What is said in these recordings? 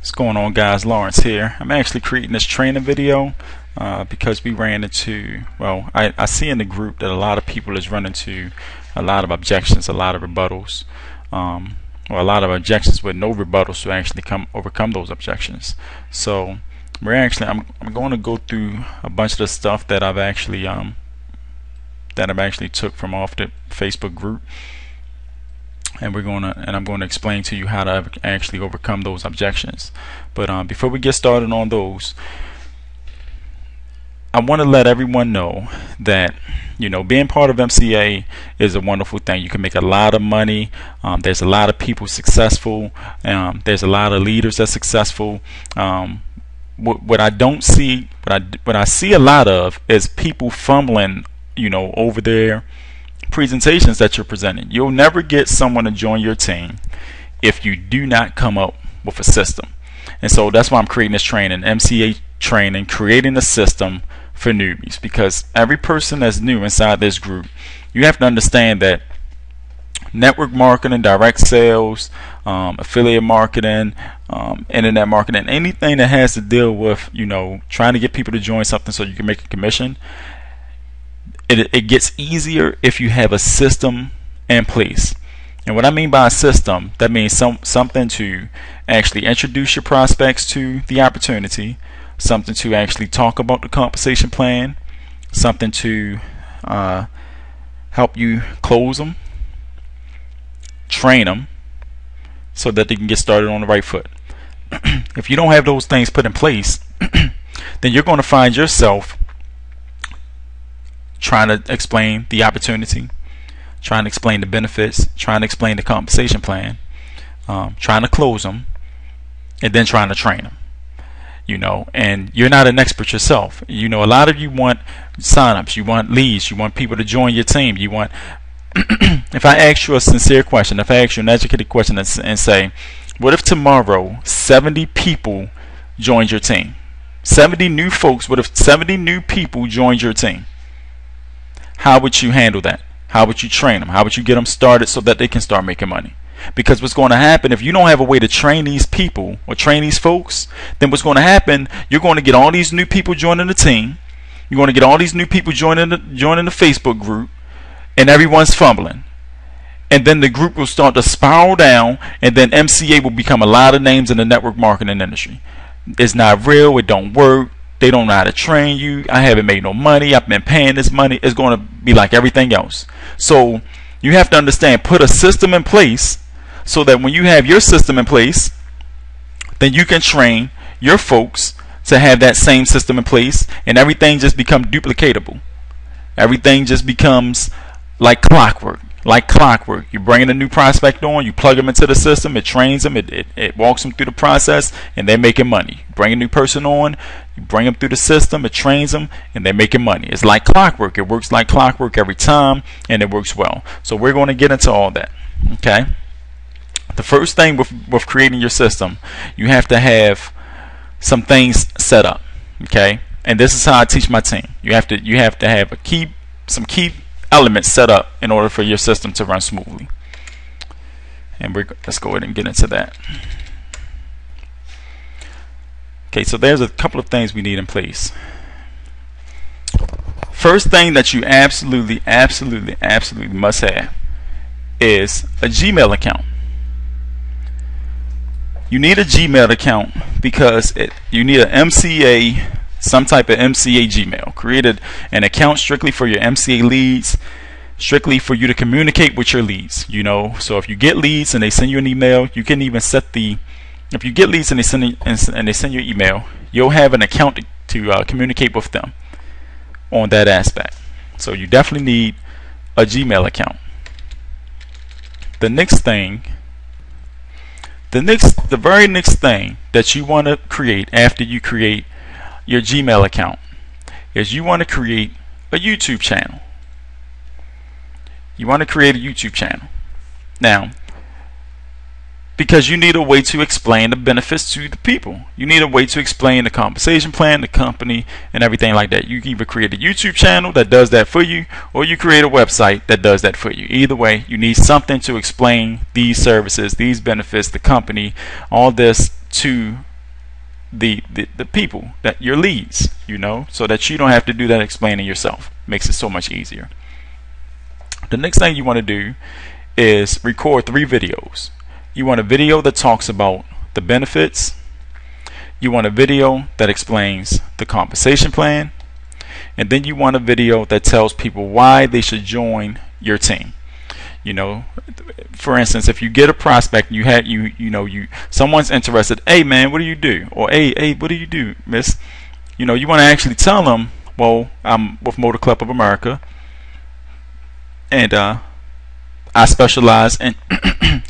What's going on, guys? Lawrence here. I'm actually creating this training video because we ran into, well, I see in the group that a lot of people is running into a lot of objections, a lot of rebuttals, or a lot of objections with no rebuttals to actually overcome those objections. So I'm going to go through a bunch of the stuff that I've actually took from off the Facebook group. And I'm going to explain to you how to actually overcome those objections. But before we get started on those, I want to let everyone know that being part of MCA is a wonderful thing. You can make a lot of money. There's a lot of people successful. There's a lot of leaders that's successful. What I see a lot of is people fumbling over their presentations that you're presenting. You'll never get someone to join your team if you do not come up with a system. And so that's why I'm creating this training, MCA training, creating a system for newbies, because every person that's new inside this group, you have to understand that network marketing, direct sales, affiliate marketing, internet marketing, anything that has to deal with trying to get people to join something so you can make a commission, it gets easier if you have a system in place. And what I mean by a system, that means something to actually introduce your prospects to the opportunity, something to actually talk about the compensation plan, something to help you close them, train them so that they can get started on the right foot. If you don't have those things put in place, then you're going to find yourself trying to explain the opportunity, trying to explain the benefits, trying to explain the compensation plan, trying to close them, and then trying to train them. And you're not an expert yourself. A lot of you want signups, you want leads, you want people to join your team. You want if I ask you a sincere question, if I ask you an educated question and say, what if tomorrow 70 people joined your team? 70 new folks, what if 70 new people joined your team? How would you handle that? How would you train them? How would you get them started so that they can start making money? Because what's going to happen if you don't have a way to train these people or train these folks, then what's going to happen, you're going to get all these new people joining the team. You're going to get all these new people joining the Facebook group, and everyone's fumbling. And then the group will start to spiral down, and then MCA will become a lot of names in the network marketing industry. It's not real. It don't work. They don't know how to train you. I haven't made no money. I've been paying this money. It's going to be like everything else. So you have to understand, put a system in place so that when you have your system in place, then you can train your folks to have that same system in place, and everything just becomes duplicatable. Everything just becomes like clockwork. Like clockwork. You're bringing a new prospect on, you plug them into the system, it trains them, it walks them through the process, and they're making money. You bring a new person on, you bring them through the system, it trains them, and they're making money. It's like clockwork. It works like clockwork every time, and it works well. So we're going to get into all that. Okay. The first thing with creating your system, you have to have some things set up. Okay. And this is how I teach my team. You have to have some key elements set up in order for your system to run smoothly. And let's go ahead and get into that. Okay, so there's a couple of things we need in place. First thing that you absolutely must have is a Gmail account. You need a Gmail account because you need an MCA, some type of MCA Gmail. Created an account strictly for your MCA leads, strictly for you to communicate with your leads. So if you get leads and they send you an email, you can even if you get leads and they send you an email, you'll have an account to communicate with them on that aspect. So you definitely need a Gmail account. The very next thing that you want to create after you create your Gmail account is you want to create a YouTube channel. You want to create a YouTube channel. Now, because you need a way to explain the benefits to the people. You need a way to explain the compensation plan, the company, and everything like that. You can either create a YouTube channel that does that for you, or you create a website that does that for you. Either way, you need something to explain these services, these benefits, the company, all this to the people, that your leads, you know, so that you don't have to do that explaining yourself. Makes it so much easier. The next thing you want to do is record 3 videos. You want a video that talks about the benefits. You want a video that explains the compensation plan. And then you want a video that tells people why they should join your team. You know, for instance, if you get a prospect, someone's interested, hey man, what do you do? Or hey, what do you do, miss? You know, you want to actually tell them, well, I'm with Motor Club of America, and I specialize in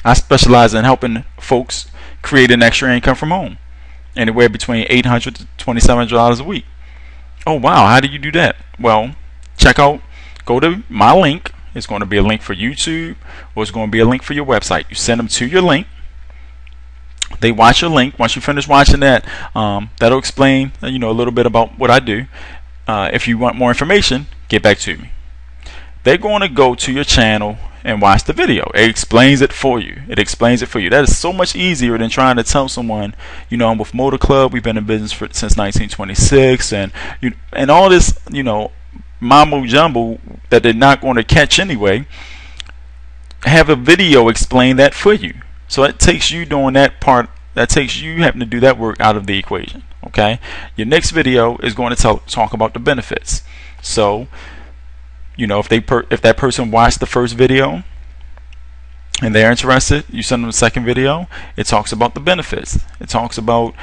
helping folks create an extra income from home, anywhere between $800 to $2,700 a week. Oh wow, how do you do that? Well, go to my link. It's going to be a link for YouTube, or it's going to be a link for your website. You send them to your link. They watch your link. Once you finish watching that, that'll explain a little bit about what I do. If you want more information, get back to me. They're going to go to your channel and watch the video. It explains it for you. That is so much easier than trying to tell someone, I'm with Motor Club. We've been in business since 1926, and all this, mambo jumbo that they're not going to catch anyway. Have a video explain that for you. So it takes you doing that part. That takes you having to do that work out of the equation. Okay. Your next video is going to talk about the benefits. So, if that person watched the first video and they're interested, you send them the second video. It talks about the benefits. It talks about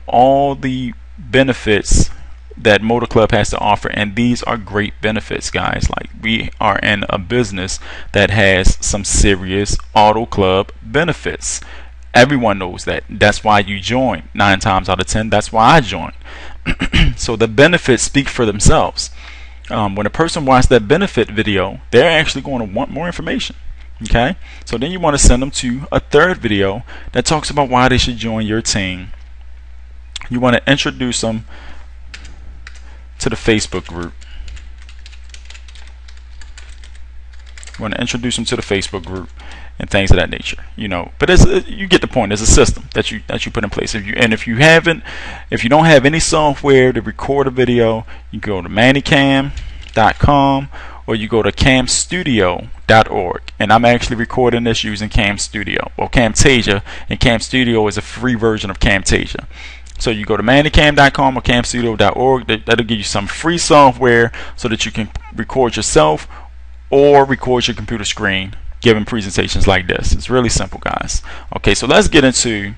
all the benefits that Motor Club has to offer, and these are great benefits, guys. Like, we are in a business that has some serious auto club benefits. Everyone knows that. That's why you join. 9 times out of 10, that's why I joined. So the benefits speak for themselves. When a person watches that benefit video, they're actually going to want more information. Okay, so then you want to send them to a third video that talks about why they should join your team. You want to introduce them to the Facebook group. You want to introduce them to the Facebook group and things of that nature. But you get the point. There's a system that you put in place. If you don't have any software to record a video, you go to mannycam.com or you go to camstudio.org. And I'm actually recording this using Cam Studio, or Camtasia, and Cam Studio is a free version of Camtasia. So you go to mannycam.com or camstudio.org. That'll give you some free software so that you can record yourself or record your computer screen giving presentations like this. It's really simple, guys. Okay, so let's get into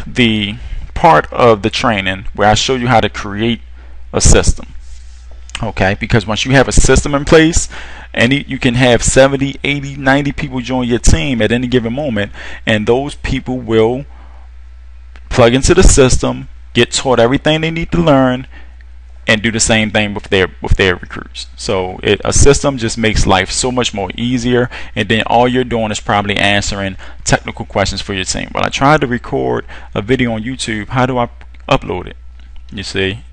the part of the training where I show you how to create a system. Okay, because once you have a system in place, and you can have 70, 80, 90 people join your team at any given moment, and those people will plug into the system, get taught everything they need to learn, and do the same thing with their recruits. So a system just makes life so much more easier, and then all you're doing is probably answering technical questions for your team. Well, I tried to record a video on YouTube. How do I upload it? You see,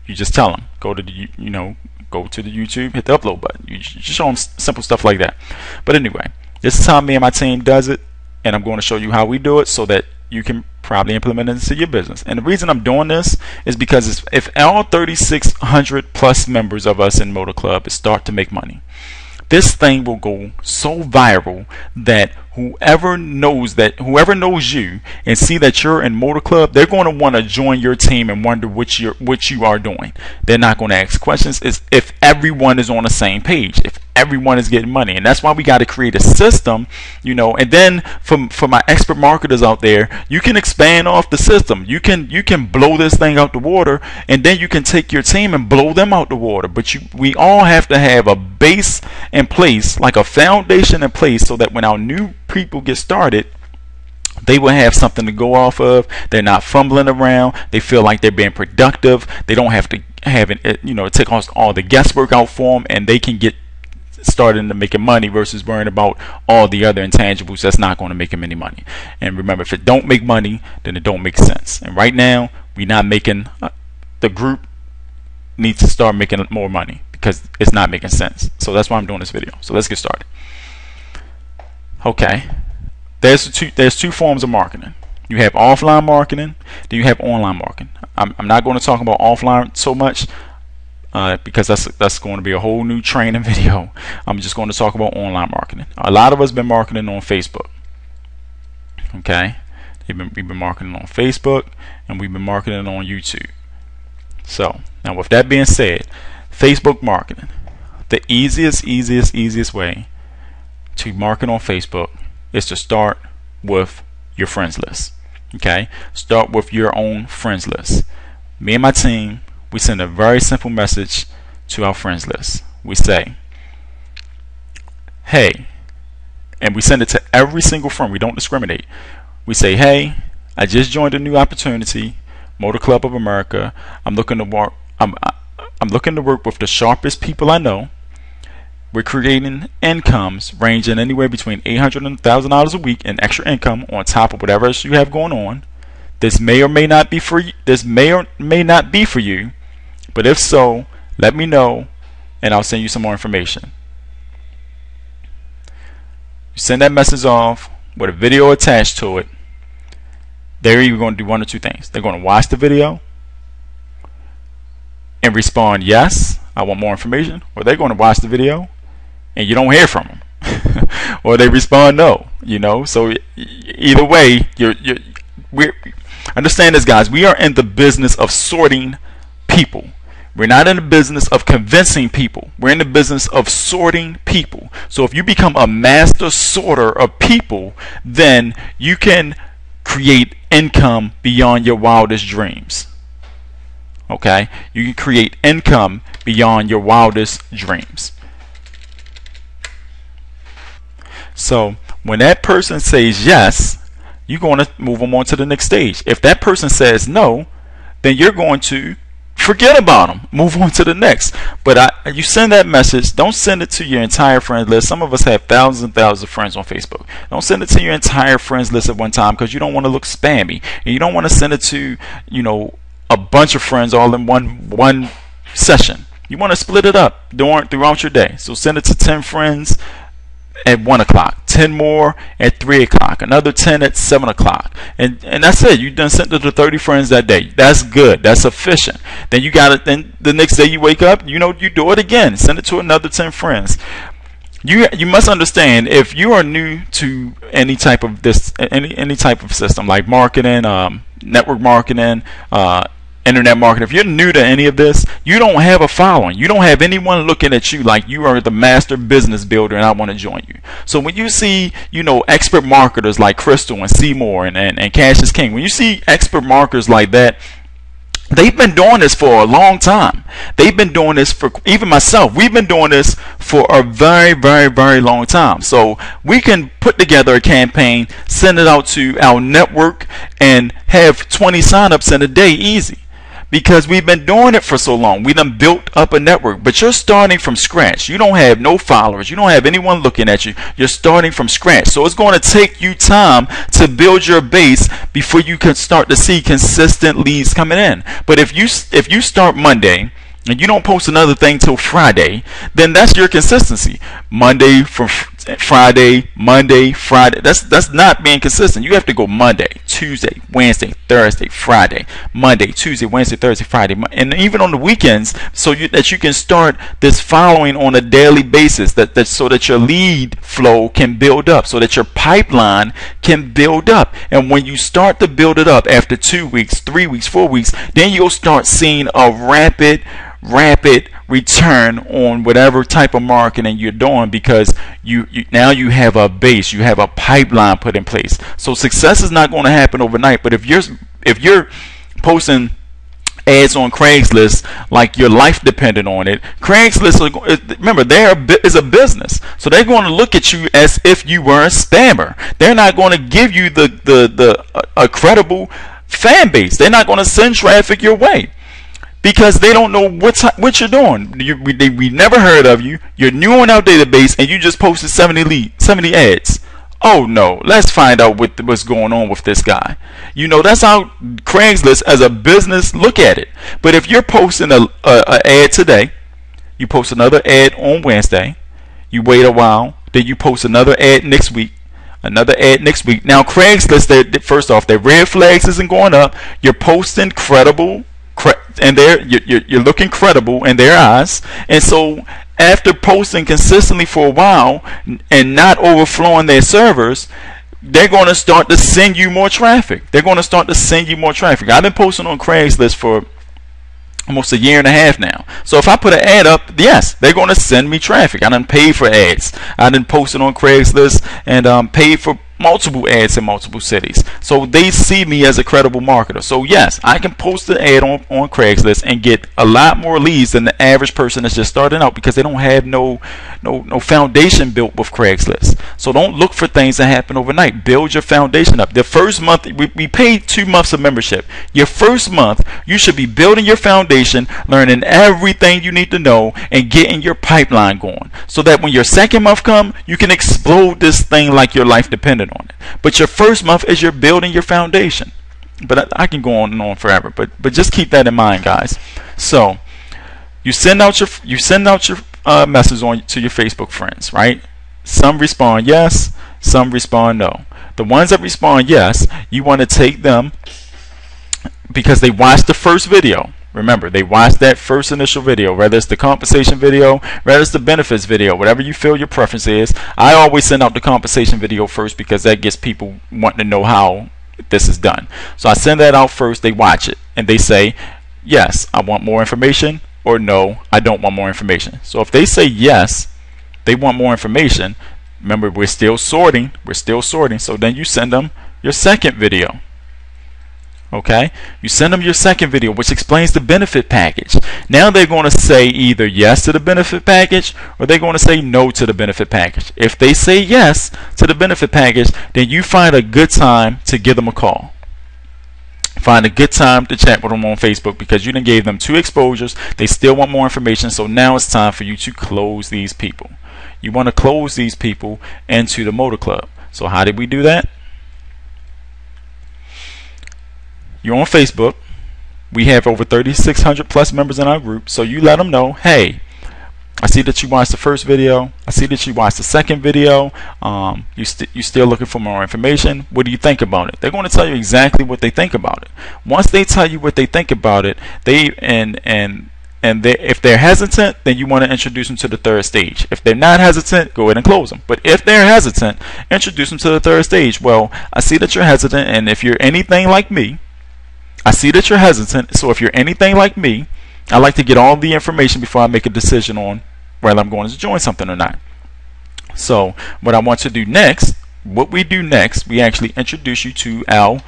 you just tell them, go to the YouTube, hit the upload button. You just show them simple stuff like that. But anyway, this is how me and my team does it, and I'm going to show you how we do it so that you can probably implement it into your business. And the reason I'm doing this is because if all 3,600 plus members of us in Motor Club start to make money, this thing will go so viral that whoever knows you and see that you're in Motor Club, they're going to want to join your team and wonder what you are doing. They're not going to ask questions. It's if everyone is on the same page, if everyone is getting money. And that's why we got to create a system, and then for my expert marketers out there, you can expand off the system. You can blow this thing out the water, and then you can take your team and blow them out the water. But we all have to have a base in place, like a foundation in place, so that when our new people get started, they will have something to go off of. They're not fumbling around. They feel like they're being productive. They don't have to have take all the guesswork out for them, and they can get started into making money versus worrying about all the other intangibles that's not going to make them any money. And remember, if it don't make money, then it don't make sense. And right now, we're not making the group needs to start making more money because it's not making sense. So that's why I'm doing this video. So let's get started. Okay, there's two forms of marketing. You have offline marketing, then you have online marketing. I'm not going to talk about offline so much because that's going to be a whole new training video. I'm just going to talk about online marketing. A lot of us been marketing on Facebook. Okay, we've been marketing on Facebook, and we've been marketing on YouTube. So now, with that being said, Facebook marketing, the easiest way to market on Facebook is to start with your friends list. Okay, start with your own friends list. Me and my team, we send a very simple message to our friends list. We say, hey, and we send it to every single friend. We don't discriminate. We say, hey, I just joined a new opportunity, Motor Club of America. I'm looking to work. I'm looking to work with the sharpest people I know. We're creating incomes ranging anywhere between $800 and $1,000 a week in extra income on top of whatever else you have going on. This may or may not be for you. But if so, let me know, and I'll send you some more information. You send that message off with a video attached to it. They're either going to do one or two things. They're going to watch the video and respond, yes, I want more information, or they're going to watch the video and you don't hear from them, or they respond no. So either way, we understand this, guys. We are in the business of sorting people. We're not in the business of convincing people. We're in the business of sorting people. So if you become a master sorter of people, then you can create income beyond your wildest dreams. Okay? You can create income beyond your wildest dreams. So when that person says yes, you're going to move them on to the next stage. If that person says no, then you're going to forget about them, move on to the next. But you send that message. Don't send it to your entire friend list. Some of us have thousands and thousands of friends on Facebook. Don't send it to your entire friends list at one time, because you don't want to look spammy, and you don't want to send it to a bunch of friends all in one session. You want to split it up throughout your day. So send it to 10 friends at 1 o'clock, 10 more at 3 o'clock, another 10 at 7 o'clock, and that's it. You done sent it to 30 friends that day. That's good. That's sufficient. Then you got it. Then the next day you wake up, you do it again. Send it to another 10 friends. You must understand, if you are new to any type of any type of system like marketing, network marketing, internet marketing, if you're new to any of this, you don't have a following. You don't have anyone looking at you like you are the master business builder and I want to join you. So when you see expert marketers like Crystal and Seymour and Cash is King, when you see expert marketers like that, they've been doing this for a long time. They've been doing this for, even myself, we've been doing this for a very, very, very long time. So we can put together a campaign, send it out to our network, and have 20 signups in a day easy. Because we've been doing it for so long. We done built up a network. But you're starting from scratch. You don't have no followers. You don't have anyone looking at you. You're starting from scratch. So it's going to take you time to build your base before you can start to see consistent leads coming in. But if you start Monday and you don't post another thing till Friday, then that's your consistency. Monday from Friday, Monday, Friday. That's not being consistent. You have to go Monday, Tuesday, Wednesday, Thursday, Friday, Monday, Tuesday, Wednesday, Thursday, Friday, and even on the weekends, so that you can start this following on a daily basis. So that your lead flow can build up, so that your pipeline can build up. And when you start to build it up after 2 weeks, 3 weeks, 4 weeks, then you'll start seeing a rapid return on whatever type of marketing you're doing, because now you have a base, you have a pipeline put in place. So success is not going to happen overnight. But if you're posting ads on Craigslist like your life depended on it, Craigslist, remember, is a business, so they're going to look at you as if you were a spammer. They're not going to give you a credible fan base. They're not going to send traffic your way, because they don't know what you're doing. We never heard of you. You're new on our database, and you just posted 70 ads. Oh no, let's find out what's going on with this guy. That's how Craigslist as a business look at it. But if you're posting a ad today, you post another ad on Wednesday, you wait a while, then you post another ad next week, another ad next week. Now Craigslist, first off, their red flags isn't going up. You're posting credible, and you're looking credible in their eyes. And so after posting consistently for a while and not overflowing their servers, they're going to start to send you more traffic. They're going to start to send you more traffic. I've been posting on Craigslist for almost a year and a half now. So if I put an ad up, yes, they're going to send me traffic. I done paid for ads. I done posted on Craigslist and paid for multiple ads in multiple cities. So they see me as a credible marketer. So yes, I can post an ad on Craigslist and get a lot more leads than the average person that's just starting out, because they don't have no foundation built with Craigslist. So don't look for things that happen overnight. Build your foundation up. The first month, we paid 2 months of membership. Your first month, you should be building your foundation, learning everything you need to know, and getting your pipeline going, so that when your second month comes, you can explode this thing like your life depended on it. But your first month is you're building your foundation. But I can go on and on forever, but just keep that in mind, guys. So you send out your message to your Facebook friends, right? Some respond yes, some respond no. The ones that respond yes, you want to take them because they watched the first video. Remember, they watched that first initial video, whether it's the compensation video, whether it's the benefits video, whatever you feel your preference is. I always send out the compensation video first because that gets people wanting to know how this is done. So I send that out first, they watch it, and they say, yes, I want more information, or no, I don't want more information. So if they say yes, they want more information, remember, we're still sorting. So then you send them your second video. Okay, you send them your second video, which explains the benefit package. Now they're going to say either yes to the benefit package, or they're going to say no to the benefit package. If they say yes to the benefit package, then you find a good time to give them a call. Find a good time to chat with them on Facebook, because you done gave them 2 exposures. They still want more information, so now it's time for you to close these people. You want to close these people into the Motor Club. So how did we do that? You're on Facebook. We have over 3,600 plus members in our group. So you let them know, hey, I see that you watched the first video. I see that you watched the second video. You're still looking for more information. What do you think about it? They're going to tell you exactly what they think about it. Once they tell you what they think about it, if they're hesitant, then you want to introduce them to the third stage. If they're not hesitant, go ahead and close them. But if they're hesitant, introduce them to the third stage. Well, I see that you're hesitant, and if you're anything like me, I see that you're hesitant, so if you're anything like me, I like to get all the information before I make a decision on whether I'm going to join something or not. So what I want to do next, we actually introduce you to our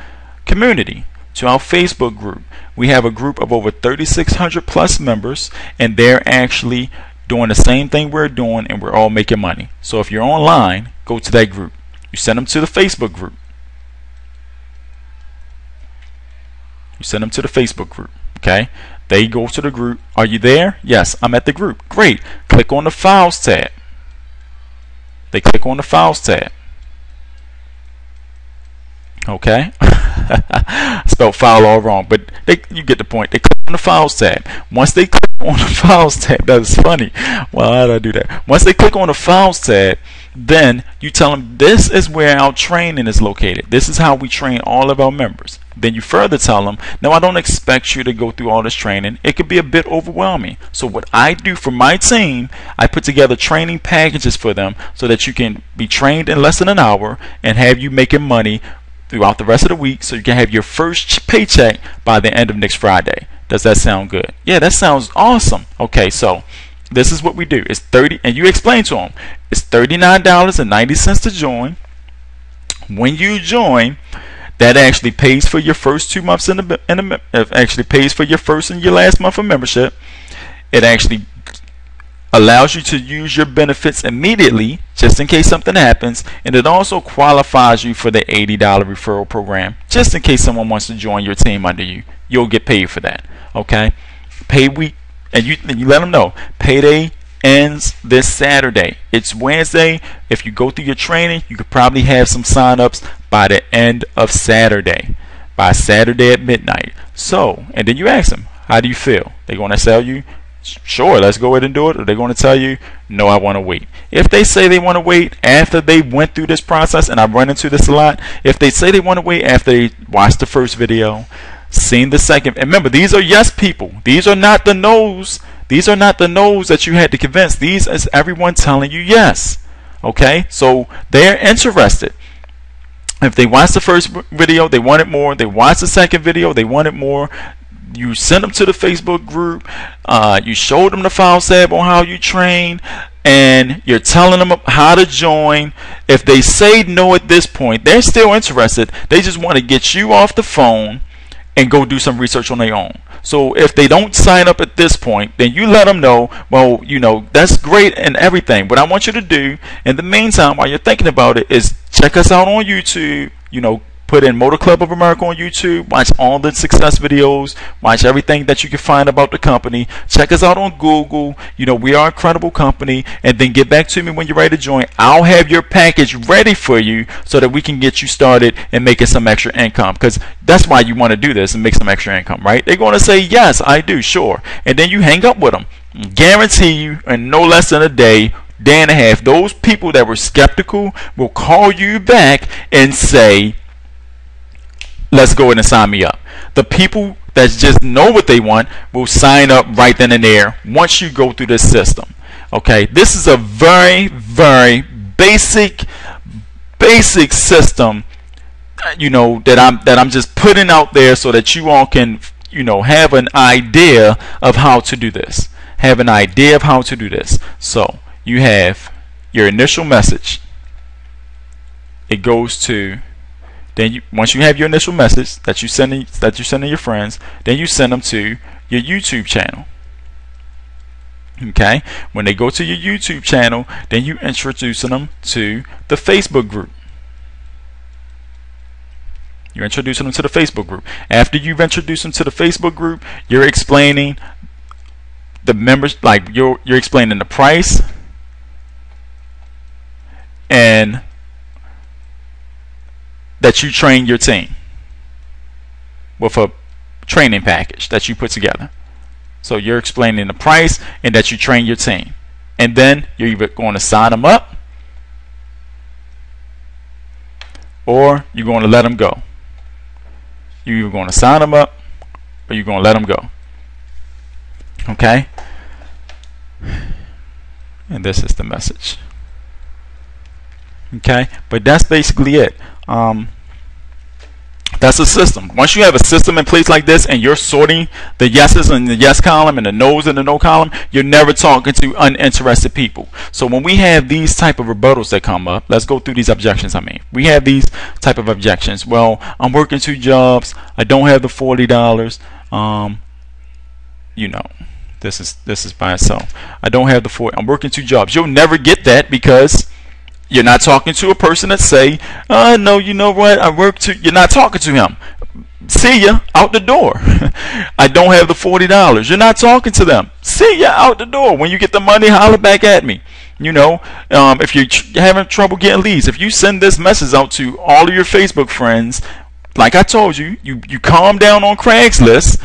community, to our Facebook group. We have a group of over 3,600 plus members, and they're actually doing the same thing we're doing, and we're all making money. So if you're online, go to that group. You send them to the Facebook group. You send them to the Facebook group, okay? They go to the group. Are you there? Yes, I'm at the group. Great. Click on the Files tab. They click on the Files tab. Okay? Spelled file all wrong, but you get the point. They click on the Files tab. Once they click on the Files tab, that is funny. Well, how did I do that? Once they click on the Files tab, then you tell them this is where our training is located. This is how we train all of our members. Then you further tell them, no, I don't expect you to go through all this training. It could be a bit overwhelming. So what I do for my team, I put together training packages for them so that you can be trained in less than an hour and have you making money throughout the rest of the week, so you can have your first paycheck by the end of next Friday. Does that sound good? Yeah, that sounds awesome. Okay, so this is what we do. It's $30, and you explain to them, it's $39.90 to join. When you join, that actually pays for your first 2 months actually pays for your first and your last month of membership. It actually allows you to use your benefits immediately, just in case something happens, and it also qualifies you for the $80 referral program, just in case someone wants to join your team under you. You'll get paid for that. Okay, pay week, and you let them know payday ends this Saturday. It's Wednesday. If you go through your training, you could probably have some sign-ups by the end of Saturday, by Saturday at midnight. So, and then you ask them, how do you feel? They're going to tell you Sure, let's go ahead and do it. Or they're going to tell you, no, I want to wait. If they say they want to wait after they went through this process, and I've run into this a lot, if they say they want to wait after they watched the first video, seen the second, and remember, these are yes people. These are not the no's. These are not the no's that you had to convince. These is everyone telling you yes. Okay, so they're interested. If they watched the first video, they wanted more. They watched the second video, they wanted more. You send them to the Facebook group. You showed them the file sample on how you train, and you're telling them how to join. If they say no at this point, they're still interested. They just want to get you off the phone and go do some research on their own. So if they don't sign up at this point, then you let them know, well, you know, that's great and everything. What I want you to do in the meantime, while you're thinking about it, is check us out on YouTube. You know, put in Motor Club of America on YouTube. Watch all the success videos. Watch everything that you can find about the company. Check us out on Google. You know, we are a credible company. And then get back to me when you're ready to join. I'll have your package ready for you so that we can get you started and making some extra income. Because that's why you want to do this and make some extra income, right? They're going to say, yes, I do, sure. And then you hang up with them. Guarantee you, in no less than a day and a half, those people that were skeptical will call you back and say, let's go ahead and sign me up. The people that just know what they want will sign up right then and there once you go through this system. Okay, this is a very, very basic system, you know, that I'm just putting out there so that you all can, you know, have an idea of how to do this. Have an idea of how to do this. So you have your initial message. It goes to, then once you have your initial message that you're sending your friends, then you send them to your YouTube channel. Okay, when they go to your YouTube channel, then you introduce them to the Facebook group. You're introducing them to the Facebook group. After you've introduced them to the Facebook group, you're explaining the members, like you're explaining the price and that you train your team with a training package that you put together. So you're explaining the price and that you train your team. And then you're either going to sign them up or you're going to let them go. You're either going to sign them up or you're going to let them go. Okay? And this is the message. Okay? But that's basically it. That's a system. Once you have a system in place like this and you're sorting the yeses in the yes column and the no's in the no column, you're never talking to uninterested people. So when we have these type of rebuttals that come up, let's go through these objections. We have these type of objections. Well, I'm working 2 jobs. I don't have the $40. You know, this is by itself. I don't have the $40. I'm working 2 jobs. You'll never get that because you're not talking to a person that say, no, you know what, I work to, you're not talking to him. See ya, out the door. I don't have the $40. You're not talking to them. See ya, out the door. When you get the money, holler back at me. You know, if you're having trouble getting leads, if you send this message out to all of your Facebook friends, like I told you, you calm down on Craigslist.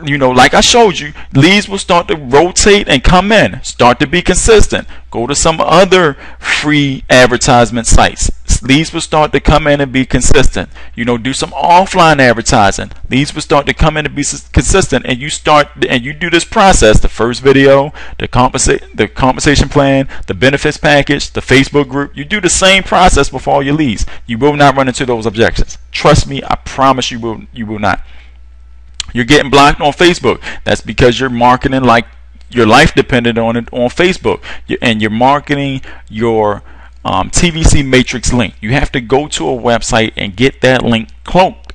You know, like I showed you, leads will start to rotate and come in. Start to be consistent. Go to some other free advertisement sites. Leads will start to come in and be consistent. You know, do some offline advertising. Leads will start to come in and be consistent. And you do this process: the first video, the compensation plan, the benefits package, the Facebook group. You do the same process with all your leads. You will not run into those objections. Trust me, I promise you will not. You're getting blocked on Facebook. That's because you're marketing like your life depended on it on Facebook. And you're marketing your TVC matrix link. You have to go to a website and get that link cloaked.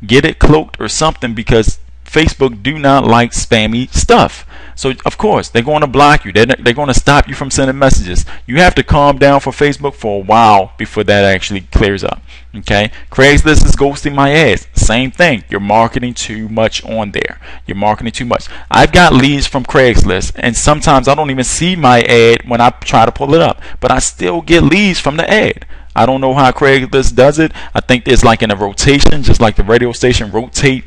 Get it cloaked or something, because Facebook do not like spammy stuff. So of course they're going to block you. They're going to stop you from sending messages. You have to calm down for Facebook for a while before that actually clears up. Okay, Craigslist is ghosting my ads. Same thing. You're marketing too much on there. You're marketing too much. I've got leads from Craigslist, and sometimes I don't even see my ad when I try to pull it up, but I still get leads from the ad. I don't know how Craigslist does it. I think it's like in a rotation, just like the radio station rotate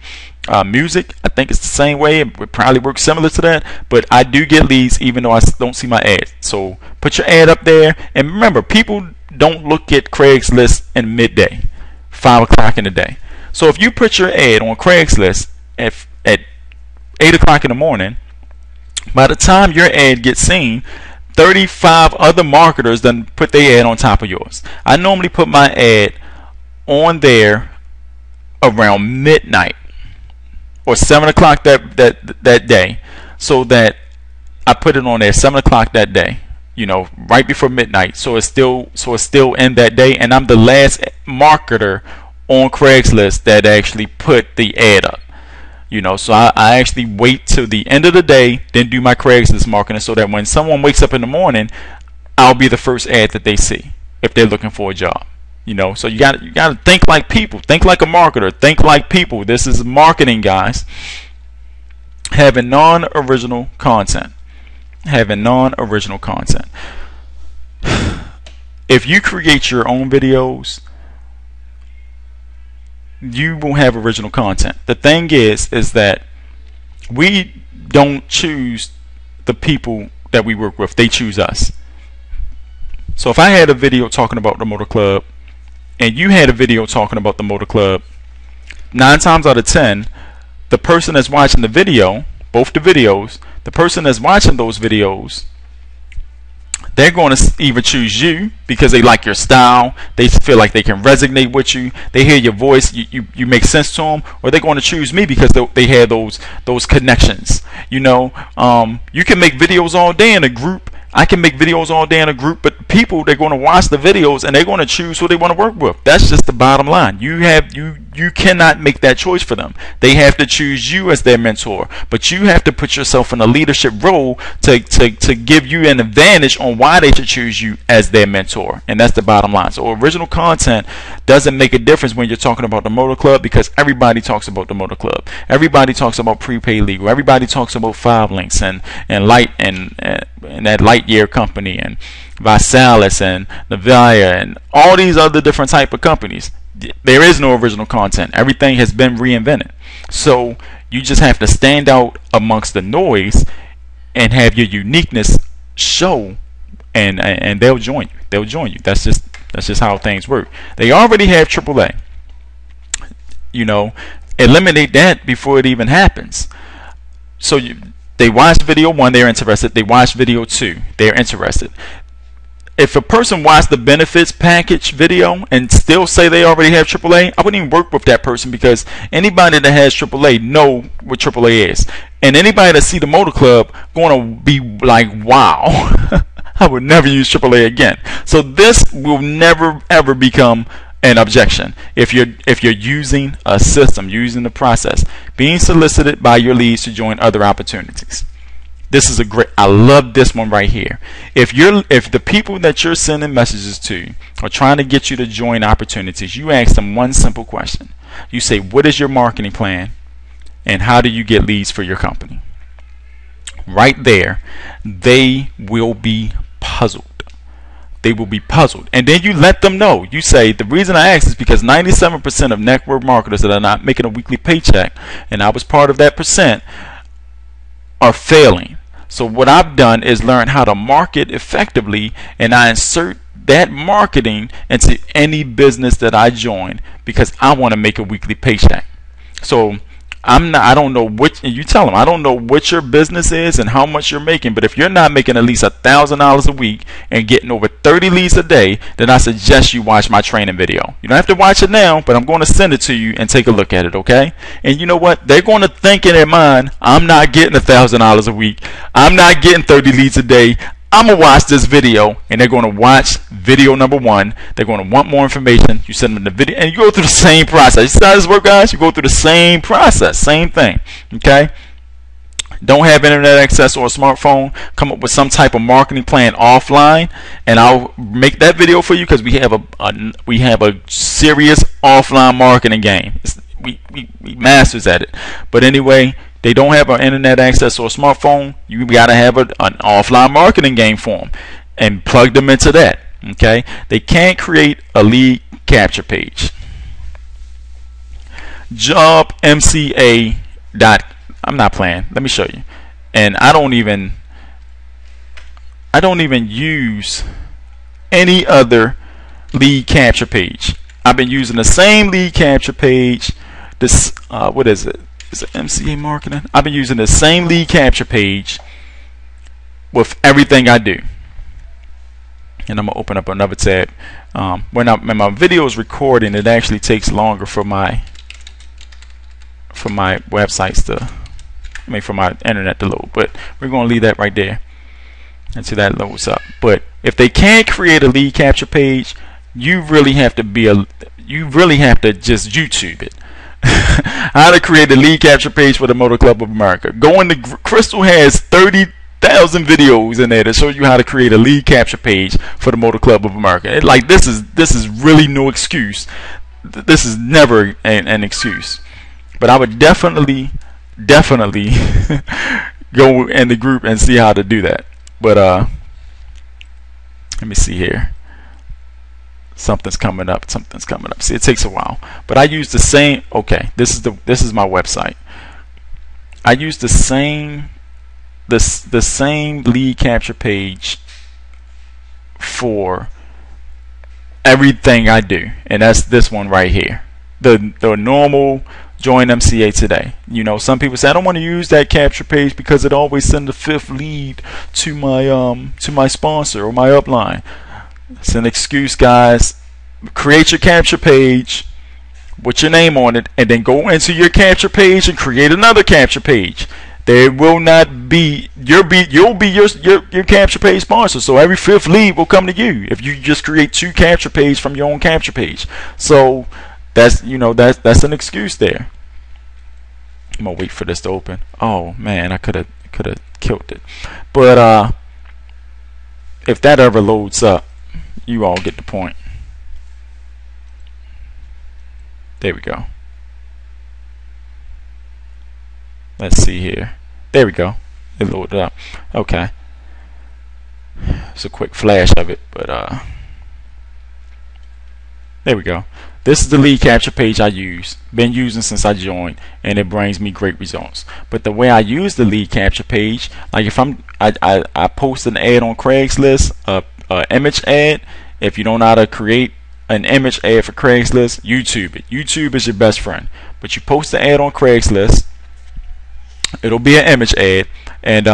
music. I think it's the same way. It probably works similar to that, but I do get leads even though I don't see my ads. So put your ad up there, and remember, people don't look at Craigslist in midday, 5 o'clock in the day. So if you put your ad on Craigslist at 8 o'clock in the morning, by the time your ad gets seen, 35 other marketers then put their ad on top of yours. I normally put my ad on there around midnight or 7 o'clock that day, so that I put it on there 7 o'clock that day, you know, right before midnight, so it's still in that day, and I'm the last marketer on Craigslist that actually put the ad up. You know, so I actually wait till the end of the day, then do my Craigslist marketing, so that when someone wakes up in the morning, I'll be the first ad that they see if they're looking for a job. You know, so you got to think like people, think like a marketer, think like people. This is marketing, guys. Having non-original content. Having non-original content. If you create your own videos, you won't have original content. The thing is that we don't choose the people that we work with, they choose us. So if I had a video talking about the motor club and you had a video talking about the motor club, 9 times out of 10, the person that's watching the video, both the videos, the person that's watching those videos, they're going to either choose you because they like your style, they feel like they can resonate with you, they hear your voice, you make sense to them, or they're going to choose me because they have those connections. You know, you can make videos all day in a group. I can make videos all day in a group, but people, they're going to watch the videos and they're going to choose who they want to work with. That's just the bottom line. You cannot make that choice for them. They have to choose you as their mentor, but you have to put yourself in a leadership role to give you an advantage on why they should choose you as their mentor, and that's the bottom line. So original content doesn't make a difference when you're talking about the motor club, because everybody talks about the motor club. Everybody talks about prepaid legal. Everybody talks about 5 links and light and that Lightyear company and Visalis and Navia and all these other different type of companies. There is no original content. Everything has been reinvented. So you just have to stand out amongst the noise and have your uniqueness show, and they'll join you. They'll join you. That's just how things work. They already have AAA. You know, eliminate that before it even happens. So they watch video 1, they're interested. They watch video 2, they're interested. If a person watched the benefits package video and still say they already have AAA, I wouldn't even work with that person, because anybody that has AAA know what AAA is. And anybody that see the motor club going to be like, wow, I would never use AAA again. So this will never ever become an objection if you're using a system, using the process, being solicited by your leads to join other opportunities. This is a great, I love this one right here. If the people that you're sending messages to are trying to get you to join opportunities, you ask them one simple question. You say, what is your marketing plan and how do you get leads for your company? Right there, they will be puzzled. They will be puzzled. And then you let them know. You say, the reason I asked is because 97% of network marketers that are not making a weekly paycheck, and I was part of that percent, are failing. So what I've done is learn how to market effectively, and I insert that marketing into any business that I join because I want to make a weekly paycheck. So I don't know what, and you tell them, I don't know what your business is and how much you're making, but if you're not making at least $1,000 a week and getting over 30 leads a day, then I suggest you watch my training video. You don't have to watch it now, but I'm going to send it to you and take a look at it, okay? And you know what? They're going to think in their mind, I'm not getting $1,000 a week. I'm not getting 30 leads a day. I'm going to watch this video, and they're going to watch video number 1. They're going to want more information. You send them the video, and you go through the same process. You see how this works, guys? You go through the same process, same thing, okay? Don't have internet access or a smartphone, come up with some type of marketing plan offline, and I'll make that video for you, because we have a serious offline marketing game. We masters at it. But anyway, they don't have an internet access or a smartphone, you got to have an offline marketing game for them and plug them into that. Okay, they can't create a lead capture page. Job MCA dot. I'm not playing. Let me show you. And I don't even use any other lead capture page. I've been using the same lead capture page. This what is it? Is it MCA marketing? I've been using the same lead capture page with everything I do. And I'm gonna open up another tab. When my video is recording, it actually takes longer for my websites to, for my internet to load. But we're gonna leave that right there until that loads up. But if they can't create a lead capture page, you really have to just YouTube it. How to create a lead capture page for the Motor Club of America. Go into Crystal has 30,000 videos in there to show you how to create a lead capture page for the Motor Club of America. Like this is really no excuse. This is never an excuse. But I would definitely go in the group and see how to do that. But let me see here. Something's coming up. See, it takes a while. But I use the same. Okay, this is my website. I use the same lead capture page for everything I do, and that's this one right here. The normal join MCA today. You know, some people say I don't want to use that capture page because it always sends the 5th lead to my sponsor or my upline. It's an excuse, guys. Create your capture page with your name on it, and then go into your capture page and create another capture page. There will not be you'll be your capture page sponsor. So every 5th lead will come to you if you just create 2 capture pages from your own capture page. So that's that's an excuse there. I'm gonna wait for this to open. Oh man, I could have killed it. But if that ever loads up, you all get the point. There we go. Let's see here. There we go. It loaded up. Okay. It's a quick flash of it, but there we go. This is the lead capture page I use. Been using since I joined, and it brings me great results. But the way I use the lead capture page, like if I post an ad on Craigslist, image ad. If you don't know how to create an image ad for Craigslist, YouTube it. YouTube is your best friend. But you post the ad on Craigslist, it'll be an image ad, and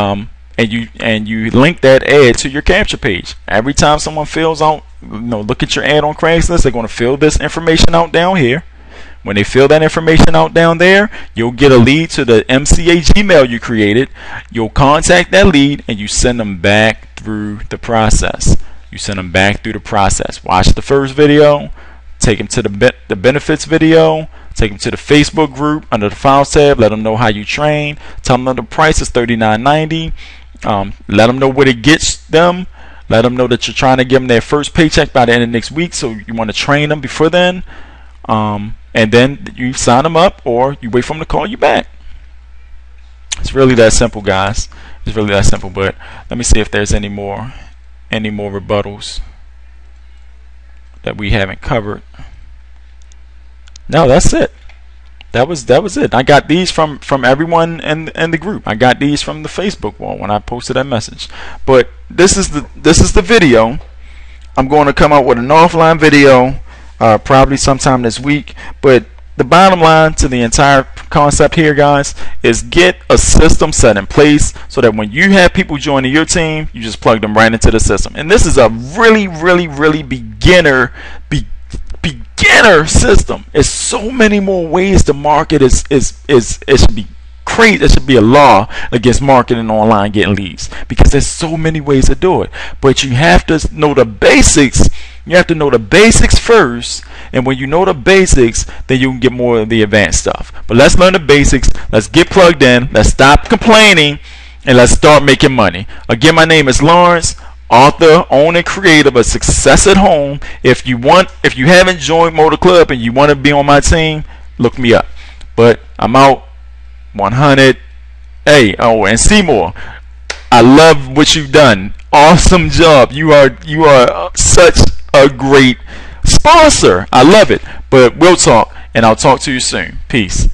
you link that ad to your capture page. Every time someone fills out, look at your ad on Craigslist, they're going to fill this information out down here. When they fill that information out down there, you'll get a lead to the MCA Gmail you created. You'll contact that lead, and you send them back through the process. Watch the first video, take them to the benefits video, take them to the Facebook group under the files tab, let them know how you train, tell them the price is $39.90, let them know what it gets them, let them know that you're trying to give them their first paycheck by the end of next week, so you want to train them before then, and then you sign them up, or you wait for them to call you back. It's really that simple, guys. It's really that simple. But let me see if there's any more rebuttals that we haven't covered. No, that's it. That was it. I got these from everyone in the group. I got these from the Facebook wall when I posted that message. But this is the video. I'm going to come out with an offline video probably sometime this week. But the bottom line to the entire concept here, guys, is get a system set in place so that when you have people joining your team, you just plug them right into the system. And this is a really beginner system. It's so many more ways to market. It should be crazy. It should be a law against marketing online getting leads, because there's so many ways to do it. But you have to know the basics. You have to know the basics first, and when you know the basics, then you can get more of the advanced stuff. But let's learn the basics. Let's get plugged in. Let's stop complaining, and let's start making money. Again, my name is Lawrence, author, owner, creator of Success at Home. If you haven't joined Motor Club and you want to be on my team, look me up. But I'm out. 100. Hey, and Seymour, I love what you've done. Awesome job. You are such a great sponsor. I love it. But we'll talk, and I'll talk to you soon. Peace.